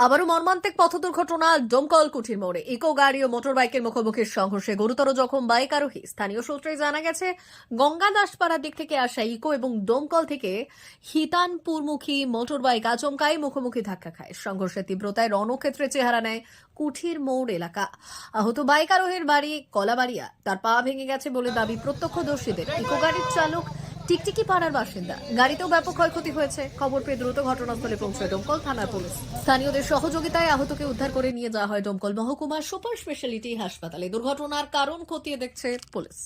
আবারও মর্মান্তিক পথ দুর্ঘটনা ডোমকল কুঠির মোড়ে ইকো গাড়ি ও মোটরবাইকের মুখোমুখি সংঘর্ষে গুরুতর জখম বাইক আরোহী। স্থানীয় সূত্রে জানা গেছে, গঙ্গা দাসপাড়ার দিক থেকে আসা ইকো এবং ডোমকল থেকে হিতানপুরমুখী মোটরবাইক আচমকাই মুখোমুখি ধাক্কা খায়। সংঘর্ষের তীব্রতায় রণক্ষেত্রে চেহারা নেয় কুঠির মোড় এলাকা। আহত বাইক আরোহীর বাড়ি কলাবাড়িয়া, তার পা ভেঙে গেছে বলে দাবি প্রত্যক্ষদর্শীদের। ইকো গাড়ির চালক টিকটিকি পাড়ার বাসিন্দা। গাড়িতেও ব্যাপক ক্ষয়ক্ষতি হয়েছে। খবর পেয়ে দ্রুত ঘটনাস্থলে পৌঁছায় ডোমকল থানার পুলিশ। স্থানীয়দের সহযোগিতায় আহতকে উদ্ধার করে নিয়ে যাওয়া হয় ডোমকল মহকুমা সুপার স্পেশালিটি হাসপাতালে। দুর্ঘটনার কারণ খতিয়ে দেখছে পুলিশ।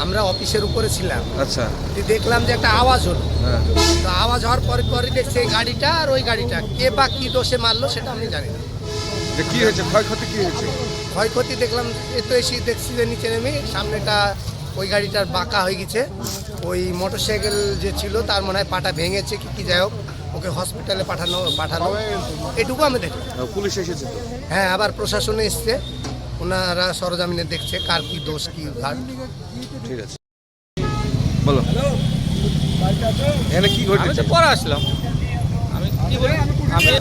আমরা অফিসের উপরে ছিলাম। আচ্ছা, দেখলাম যে একটা আওয়াজ হলো। হ্যাঁ। তো আওয়াজ হওয়ার পরে দেখছি এই গাড়িটা আর ওই গাড়িটা কে বা কি দোষে মারলো সেটা আমি জানি না। কি হয়েছে, ক্ষয়ক্ষতি কি হয়েছে? ক্ষয়ক্ষতি দেখলাম এত এসে দেখছি যে নিচে নেমে সামনেটা ওই গাড়িটার বাঁকা হয়ে গেছে। ওই মোটরসাইকেল যে ছিল তার মনে হয় পাটা ভেঙেছে কি যাই হোক, ওকে হসপিটালে পাঠানো এটুকু আমি দেখলাম। পুলিশ এসেছে তো? হ্যাঁ, আবার প্রশাসনে এসছে, ওনারা সরজমিনে দেখছে কার কি দোষ কি ঘাট। ঠিক আছে, বলো এখানে কি ঘটেছে? পরে আসলাম আমি কি বলি, আমি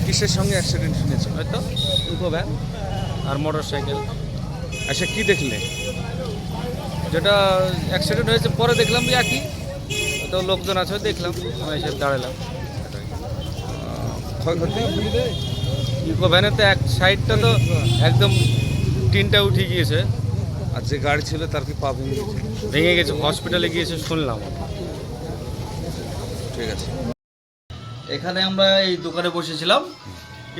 কিসের সঙ্গে অ্যাক্সিডেন্ট শুনেছো? হয়তো ইকো ভ্যান আর মোটর সাইকেল। আচ্ছা, কি দেখলে? যেটা অ্যাক্সিডেন্ট হয়েছে পরে দেখলাম যে একই তো লোকজন আছে, দেখলাম আমি এসে দাঁড়ালাম। ক্ষয়ক্ষতি ইকো ভ্যানের তো এক সাইডটা তো একদম টিনটা উঠে গিয়েছে, আর যে গাড়ি ছিল তার কি পা ভেঙে গেছে? ভেঙে গেছে, হসপিটালে গিয়েছে শুনলাম। ঠিক আছে। এখানে আমরা এই দোকানে বসেছিলাম,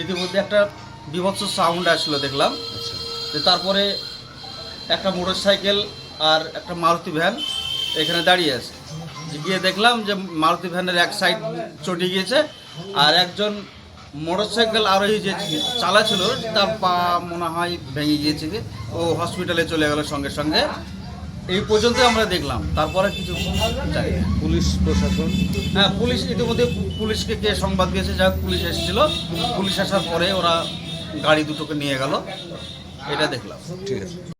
ইতিমধ্যে একটা বিভৎস সাউন্ড আসলো দেখলাম। আচ্ছা, যে তারপরে একটা মোটর সাইকেল আর একটা মারুতি ভ্যান এখানে দাঁড়িয়ে আছে। গিয়ে দেখলাম যে মারুতি ভ্যানের এক সাইড চটে গিয়েছে, আর একজন মোটর সাইকেল আরোহী যে চালাচ্ছিল তার পা মনে হয় ভেঙে গিয়েছে, ও হসপিটালে চলে গেল সঙ্গে সঙ্গে। এই পর্যন্ত আমরা দেখলাম, তারপরে কিছু জানি না। পুলিশ প্রশাসন? হ্যাঁ, পুলিশ ইতিমধ্যে পুলিশকে কে সংবাদ দিয়েছে, যা পুলিশ এসেছিল। পুলিশ আসার পরে ওরা গাড়ি দুটোকে নিয়ে গেল, এটা দেখলাম। ঠিক আছে।